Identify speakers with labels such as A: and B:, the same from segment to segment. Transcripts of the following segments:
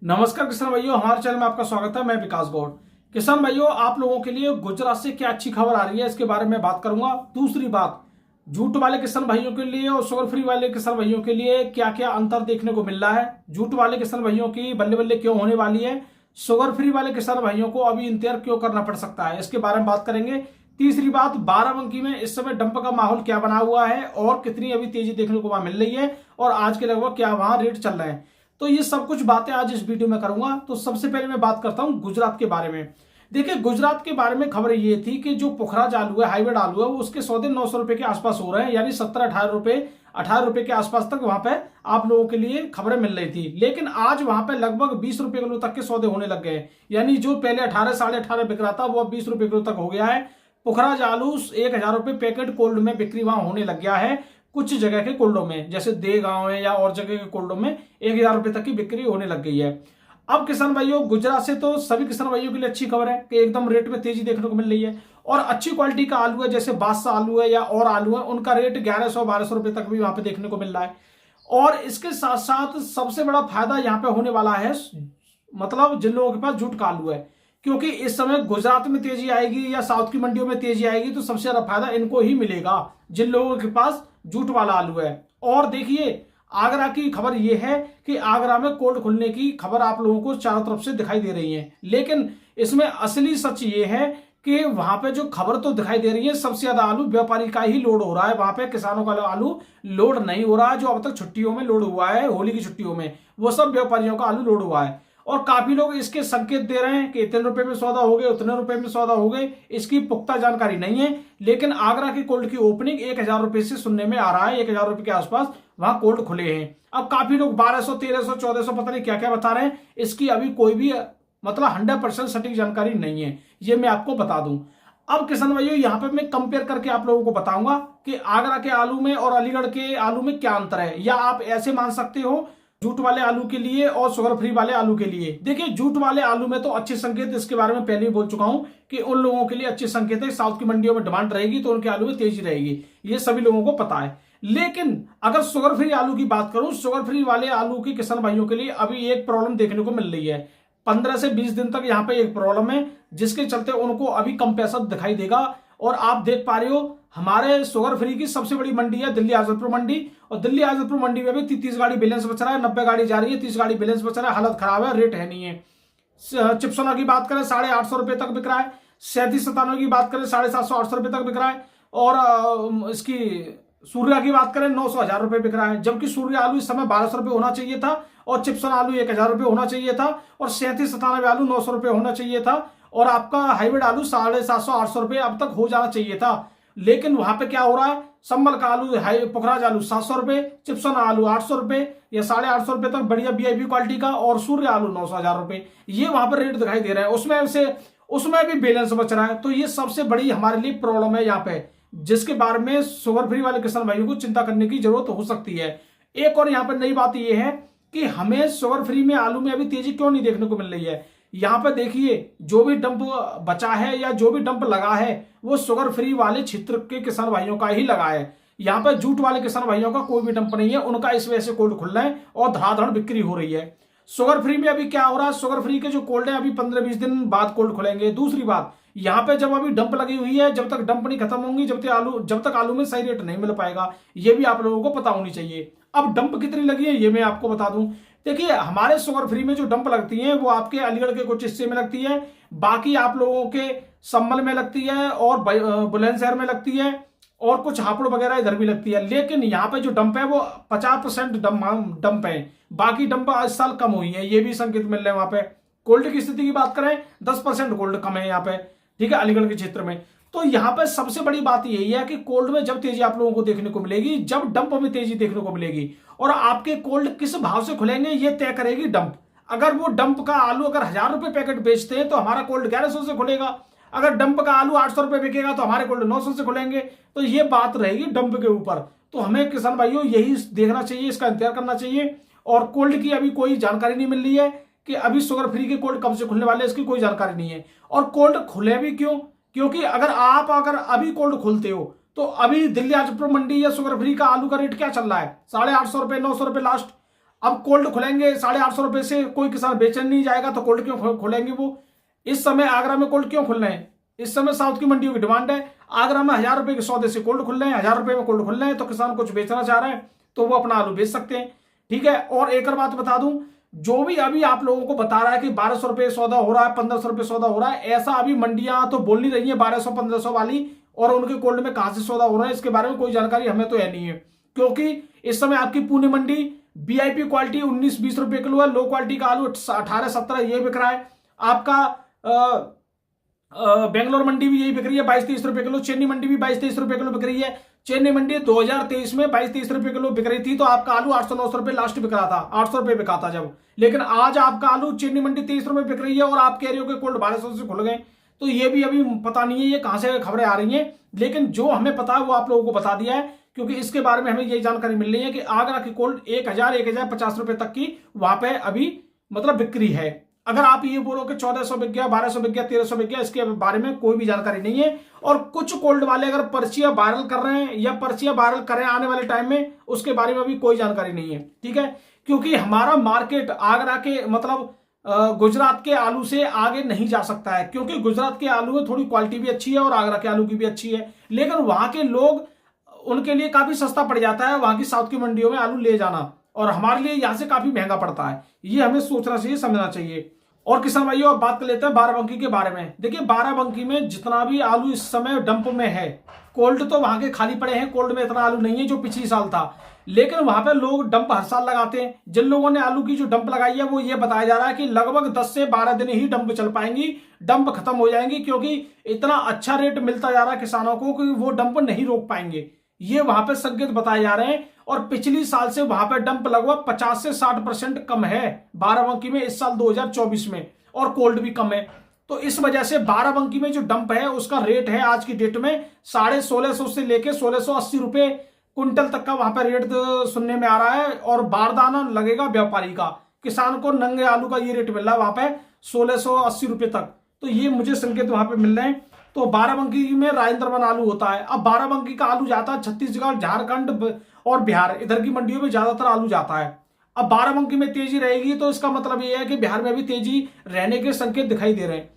A: नमस्कार किसान भाइयों, हमारे चैनल में आपका स्वागत है। मैं विकास गौड़। किसान भाइयों, आप लोगों के लिए गुजरात से क्या अच्छी खबर आ रही है इसके बारे में बात करूंगा। दूसरी बात, जूट वाले किसान भाइयों के लिए और शुगर फ्री वाले किसान भाइयों के लिए क्या क्या अंतर देखने को मिल रहा है। जूट वाले किसान भाइयों की बल्ले बल्ले क्यों होने वाली है, शुगर फ्री वाले किसान भाइयों को अभी इंतजार क्यों करना पड़ सकता है, इसके बारे में बात करेंगे। तीसरी बात, बाराबंकी में इस समय डंप का माहौल क्या बना हुआ है और कितनी अभी तेजी देखने को वहां मिल रही है और आज के लगभग क्या वहां रेट चल रहे हैं। तो ये सब कुछ बातें आज इस वीडियो में करूंगा। तो सबसे पहले मैं बात करता हूं गुजरात के बारे में। देखिए, गुजरात के बारे में खबर ये थी कि जो पुखराज आलू है, हाइब्रिड आलू है, वो उसके सौदे 900 रुपए के आसपास हो रहे हैं, यानी 17-18 रुपए के आसपास तक वहां पे आप लोगों के लिए खबरें मिल रही थी। लेकिन आज वहां पे लगभग 20 रुपए किलो तक के सौदे होने लग गए, यानी जो पहले 18-18.5 बिक रहा था वो अब 20 रुपए किलो तक हो गया है। पुखराज आलू 1000 रुपए पैकेट कोल्ड में बिक्री वहां होने लग गया है। कुछ जगह के कोल्डों में, जैसे दे गांव है या और जगह के कोल्डों में 1000 रुपए तक की बिक्री होने लग गई है। अब किसान भाइयों, गुजरात से तो सभी किसान भाइयों के लिए अच्छी खबर है कि एकदम रेट में तेजी देखने को मिल रही है और अच्छी क्वालिटी का आलू है, जैसे बादशाह आलू है या और आलू है, उनका रेट 1100-1200 रुपए तक भी वहां पे देखने को मिल रहा है। और इसके साथ साथ सबसे बड़ा फायदा यहाँ पे होने वाला है, मतलब जिन लोगों के पास जूट का आलू है, क्योंकि इस समय गुजरात में तेजी आएगी या साउथ की मंडियों में तेजी आएगी तो सबसे ज्यादा फायदा इनको ही मिलेगा, जिन लोगों के पास जूट वाला आलू है। और देखिए, आगरा की खबर यह है कि आगरा में कोल्ड खुलने की खबर आप लोगों को चारों तरफ से दिखाई दे रही है, लेकिन इसमें असली सच ये है कि वहां पे जो खबर तो दिखाई दे रही है, सबसे ज्यादा आलू व्यापारी का ही लोड हो रहा है। वहां पे किसानों का आलू लोड नहीं हो रहा है। जो अब तक छुट्टियों में लोड हुआ है, होली की छुट्टियों में, वो सब व्यापारियों का आलू लोड हुआ है। और काफी लोग इसके संकेत दे रहे हैं कि इतने रुपए में सौदा हो गए, उतने रुपए में सौदा हो गए, इसकी पुख्ता जानकारी नहीं है। लेकिन आगरा की कोल्ड की ओपनिंग 1000 रुपए से सुनने में आ रहा है, 1000 रुपए के आसपास वहां कोल्ड खुले हैं। अब काफी लोग 1200, 1300, 1400 पता नहीं क्या क्या बता रहे हैं, इसकी अभी कोई भी मतलब 100% सटीक जानकारी नहीं है, ये मैं आपको बता दूं। अब किसान भाइयों, यहां पे मैं कंपेयर करके आप लोगों को बताऊंगा कि आगरा के आलू में और अलीगढ़ के आलू में क्या अंतर है, या आप ऐसे मान सकते हो जूट वाले आलू के लिए और शुगर फ्री वाले आलू के लिए। देखिए, जूट वाले आलू में तो अच्छे संकेत, इसके बारे में पहले ही बोल चुका हूं कि उन लोगों के लिए अच्छे संकेत है। साउथ की मंडियों में डिमांड रहेगी तो उनके आलू में तेजी रहेगी, ये सभी लोगों को पता है। लेकिन अगर शुगर फ्री आलू की बात करूं, शुगर फ्री वाले आलू की किसान भाइयों के लिए अभी एक प्रॉब्लम देखने को मिल रही है। 15 से 20 दिन तक यहाँ पे एक प्रॉब्लम है, जिसके चलते उनको अभी कम पैसा दिखाई देगा। और आप देख पा रहे हो, हमारे शुगर फ्री की सबसे बड़ी मंडी है दिल्ली आजमपुर मंडी, और दिल्ली आजमपुर मंडी में भी 30 गाड़ी बैलेंस बच रहा है, 90 गाड़ी जा रही है, 30 गाड़ी बैलेंस बच रहा है। हालत खराब है, रेट है नहीं है। चिप्सोना की बात करें 850 रुपए तक बिक रहा है। 3797 की बात करें 750-800 रुपए तक बिक रहा है। और इसकी सूर्या की बात करें 900-1000 रुपए बिक रहा है, जबकि सूर्या आलू इस समय 1200 रुपए होना चाहिए था और चिप्सन आलू 1000 रुपए होना चाहिए था और 3797 आलू 900 रुपए होना चाहिए था और आपका हाइब्रिड आलू 750-800 रुपए अब तक हो जाना चाहिए था। लेकिन वहां पे क्या हो रहा है, संबल का आलू, पुखराज आलू 700 रुपए, चिप्सन आलू 800 रुपए या 850 रुपए तक बढ़िया वीआईपी क्वालिटी का, और सूर्य आलू 900-1000 रुपए, ये वहां पर रेट दिखाई दे रहा है। उसमें भी बैलेंस बच रहा है। तो ये सबसे बड़ी हमारे लिए प्रॉब्लम है यहाँ पे, जिसके बारे में शुगर फ्री वाले किसान भाइयों को चिंता करने की जरूरत हो सकती है। एक और यहाँ पर नई बात यह है कि हमें शुगर फ्री में आलू में अभी तेजी क्यों नहीं देखने को मिल रही है। यहाँ पे देखिए, जो भी डंप बचा है या जो भी डंप लगा है वो शुगर फ्री वाले क्षेत्र के किसान भाइयों का ही लगा है। यहाँ पे जूट वाले किसान भाइयों का कोई भी डंप नहीं है, उनका इस वजह से कोल्ड खुल रहा है और धड़ाधड़ बिक्री हो रही है। शुगर फ्री में अभी क्या हो रहा है, शुगर फ्री के जो कोल्ड है अभी 15-20 दिन बाद कोल्ड खुलेंगे। दूसरी बात, यहाँ पे जब अभी डंप लगी हुई है, जब तक डंप नहीं खत्म होंगी, जब तक आलू में सही रेट नहीं मिल पाएगा, ये भी आप लोगों को पता होनी चाहिए। अब डंप कितनी लगी है ये मैं आपको बता दूं। देखिए, हमारे शुगर फ्री में जो डंप लगती है वो आपके अलीगढ़ के कुछ हिस्से में लगती है, बाकी आप लोगों के संभल में लगती है और बुलंदशहर में लगती है और कुछ हापुड़ वगैरह इधर भी लगती है। लेकिन यहाँ पे जो डंप है वो 50% डंप है, बाकी डंप इस साल कम हुई है, ये भी संकेत मिल रहे हैं। वहां पे कोल्ड की स्थिति की बात करें 10% कोल्ड कम है यहाँ पे, ठीक है, अलीगढ़ के क्षेत्र में। तो यहाँ पे सबसे बड़ी बात यही है कि कोल्ड में जब तेजी आप लोगों को देखने को मिलेगी, जब डंप में तेजी देखने को मिलेगी, और आपके कोल्ड किस भाव से खुलेंगे ये तय करेगी डंप। अगर वो डंप का आलू अगर 1000 रुपए पैकेट बेचते हैं तो हमारा कोल्ड 1100 से खुलेगा। अगर डंप का आलू 800 रुपए बिकेगा तो हमारे कोल्ड 900 से खुलेंगे। तो ये बात रहेगी डंप के ऊपर। तो हमें किसान भाइयों यही देखना चाहिए, इसका इंतजार करना चाहिए। और कोल्ड की अभी कोई जानकारी नहीं मिल रही है कि अभी शुगर फ्री के कोल्ड कब से खुलने वाले, इसकी कोई जानकारी नहीं है। और कोल्ड खुले भी क्यों, क्योंकि अगर अभी कोल्ड खोलते हो तो अभी दिल्ली आजमपुर मंडी या शुगर फ्री का आलू का रेट क्या चल रहा है, 850 रुपए, 900 रुपए लास्ट। अब कोल्ड खुलेंगे 850 से, कोई किसान बेचने नहीं जाएगा तो कोल्ड क्यों खुलेंगे वो? इस समय आगरा में कोल्ड क्यों खुल रहे हैं? इस समय साउथ की मंडियों की डिमांड है। आगरा में 1000 रुपए के सौदे से कोल्ड खुल रहे हैं, 1000 रुपए में कोल्ड खुल रहे हैं, तो किसान कुछ बेचना चाह रहा है तो वो अपना आलू बेच सकते हैं। ठीक है। और एक और बात बता दूं, जो भी अभी आप लोगों को बता रहा है कि 1200 रुपए सौदा हो रहा है, 1500 रुपए सौदा हो रहा है, ऐसा अभी मंडियां तो बोल नहीं रही है 1200-1500 वाली, और उनके कोल्ड में कहां से सौदा हो रहा है इसके बारे में कोई जानकारी हमें तो है नहीं है। क्योंकि इस समय आपकी पुणे मंडी वीआईपी क्वालिटी 19-20 रुपए किलो है, लो क्वालिटी का आलू 18-17 ये बिक रहा है। आपका बेंगलोर मंडी भी यही बिक रही है 22-23 रुपए किलो, चेन्नई मंडी भी 22-23 रुपए किलो बिक रही है। चेन्नई मंडी 2023 में 22-23 रुपए किलो बिक रही थी, तो आपका आलू 800-900 रुपए लास्ट बिक रहा था, 800 रुपए बिका था जब। लेकिन आज आपका आलू चेन्नई मंडी 23 रुपए बिक रही है और आप कह रहे हो कि कोल्ड 1200 से खुल गए, तो ये भी अभी पता नहीं है ये कहां से खबरें आ रही हैं। लेकिन जो हमें पता है वो आप लोगों को बता दिया है, क्योंकि इसके बारे में हमें यही जानकारी मिल रही है कि आगरा की कोल्ड 1000-1050 रुपए तक की वहां पे अभी मतलब बिक्री है। अगर आप ये बोलो कि 1400 बिक गया, 1200 बिक गया, 1300 बिक गया, इसके बारे में कोई भी जानकारी नहीं है। और कुछ कोल्ड वाले अगर पर्चियां वायरल कर रहे हैं या पर्चियां वायरल करें आने वाले टाइम में, उसके बारे में भी कोई जानकारी नहीं है। ठीक है। क्योंकि हमारा मार्केट आगरा के मतलब गुजरात के आलू से आगे नहीं जा सकता है, क्योंकि गुजरात के आलू में थोड़ी क्वालिटी भी अच्छी है और आगरा के आलू की भी अच्छी है, लेकिन वहां के लोग, उनके लिए काफी सस्ता पड़ जाता है वहां की साउथ की मंडियों में आलू ले जाना, और हमारे लिए यहां से काफी महंगा पड़ता है। ये हमें सोचना चाहिए, समझना चाहिए। और किसान भाइयों, अब बात कर लेते हैं बाराबंकी के बारे में। देखिए, बाराबंकी में जितना भी आलू इस समय डंप में है, कोल्ड तो वहां के खाली पड़े हैं, कोल्ड में इतना आलू नहीं है जो पिछली साल था, लेकिन वहां पे लोग डंप हर साल लगाते हैं। जिन लोगों ने आलू की जो डंप लगाई है वो ये बताया जा रहा है कि लगभग 10 से 12 दिन ही डंप चल पाएंगी, डंप खत्म हो जाएंगी, क्योंकि इतना अच्छा रेट मिलता जा रहा है किसानों को कि वो डंप नहीं रोक पाएंगे। ये वहां पे संकेत बताए जा रहे हैं। और पिछली साल से वहां पे डंप लगभग 50 से 60% कम है बाराबंकी में इस साल 2024 में, और कोल्ड भी कम है। तो इस वजह से बाराबंकी में जो डंप है उसका रेट है आज की डेट में 1650 से लेके 1680 रुपए क्विंटल तक का वहां पर रेट सुनने में आ रहा है। और बारदाना लगेगा व्यापारी का, किसान को नंगे आलू का ये रेट मिल रहा है वहां पे 1680 रुपए तक। तो ये मुझे संकेत वहां पे मिल रहे हैं। तो बाराबंकी में राजेंद्र वन आलू होता है। अब बाराबंकी का आलू जाता है छत्तीसगढ़, झारखंड और बिहार, इधर की मंडियों में ज्यादातर आलू जाता है। अब बाराबंकी में तेजी रहेगी तो इसका मतलब यह है कि बिहार में भी तेजी रहने के संकेत दिखाई दे रहे हैं।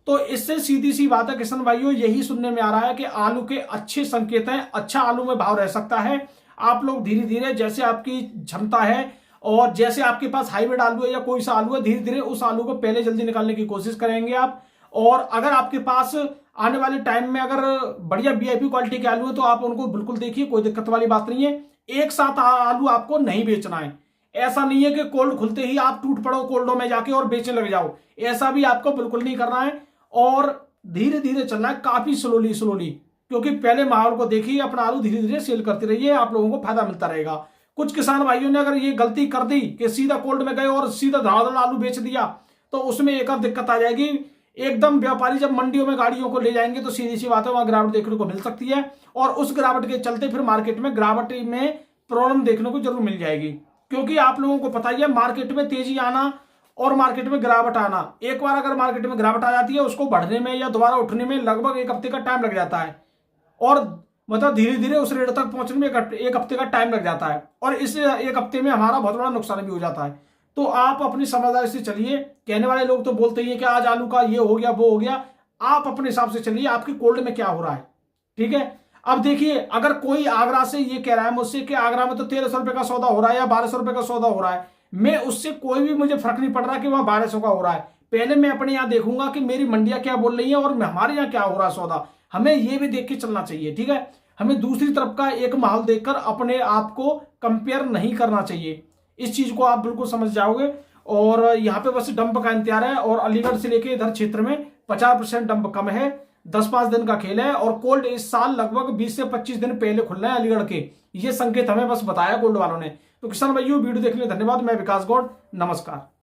A: तो इससे सीधी सी बात है किसान भाइयों, यही सुनने में आ रहा है कि आलू के अच्छे संकेत हैं, अच्छा आलू में भाव रह सकता है। आप लोग धीरे धीरे, जैसे आपकी क्षमता है और जैसे आपके पास हाइब्रिड आलू है या कोई सा आलू है, धीरे धीरे उस आलू को पहले जल्दी निकालने की कोशिश करेंगे आप। और अगर आपके पास आने वाले टाइम में अगर बढ़िया वीआईपी क्वालिटी के आलू है तो आप उनको बिल्कुल देखिए, कोई दिक्कत वाली बात नहीं है। एक साथ आलू आपको नहीं बेचना है। ऐसा नहीं है कि कोल्ड खुलते ही आप टूट पड़ो कोल्डों में जाके और बेचने लग जाओ, ऐसा भी आपको बिल्कुल नहीं करना है। और धीरे धीरे चलना है, काफी स्लोली, क्योंकि पहले माहौल को देखिए, अपना आलू धीरे धीरे सेल करते रहिए, आप लोगों को फायदा मिलता रहेगा। कुछ किसान भाइयों ने अगर ये गलती कर दी कि सीधा कोल्ड में गए और सीधा धड़ाधड़ आलू बेच दिया, तो उसमें एक और दिक्कत आ जाएगी। एकदम व्यापारी जब मंडियों में गाड़ियों को ले जाएंगे तो सीधी सी बात है, वहां गिरावट देखने को मिल सकती है, और उस गिरावट के चलते फिर मार्केट में गिरावट में प्रॉब्लम देखने को जरूर मिल जाएगी। क्योंकि आप लोगों को पता ही है, मार्केट में तेजी आना और मार्केट में गिरावट आना, एक बार अगर मार्केट में गिरावट आ जाती है, उसको बढ़ने में या दोबारा उठने में लगभग 1 हफ्ते का टाइम लग जाता है, और मतलब धीरे धीरे उस रेट तक पहुंचने में 1 हफ्ते का टाइम लग जाता है, और इस 1 हफ्ते में हमारा बहुत बड़ा नुकसान भी हो जाता है। तो आप अपनी समझदारी से चलिए। कहने वाले लोग तो बोलते ही है कि आज आलू का ये हो गया, वो हो गया। आप अपने हिसाब से चलिए, आपकी कोल्ड में क्या हो रहा है। ठीक है। अब देखिए, अगर कोई आगरा से ये कह रहा है मुझसे कि आगरा में तो 1300 रुपए का सौदा हो रहा है या 1200 रुपए का सौदा हो रहा है, मैं उससे कोई भी, मुझे फर्क नहीं पड़ रहा कि वहां 1200 का हो रहा है। पहले मैं अपने यहाँ देखूंगा कि मेरी मंडियां क्या बोल रही है और हमारे यहाँ क्या हो रहा है सौदा। हमें ये भी देख के चलना चाहिए। ठीक है। हमें दूसरी तरफ का एक माहौल देखकर अपने आप को कंपेयर नहीं करना चाहिए। इस चीज को आप बिल्कुल समझ जाओगे। और यहाँ पे बस डंप का इंतजार है, और अलीगढ़ से लेके इधर क्षेत्र में 50% डंप कम है। 10-5 दिन का खेल है, और कोल्ड इस साल लगभग 20 से 25 दिन पहले खुल रहे हैं अलीगढ़ के। ये संकेत हमें बस बताया कोल्ड वालों ने। तो किसान भाइयों, वीडियो देखने के लिए धन्यवाद। मैं विकास गौड़, नमस्कार।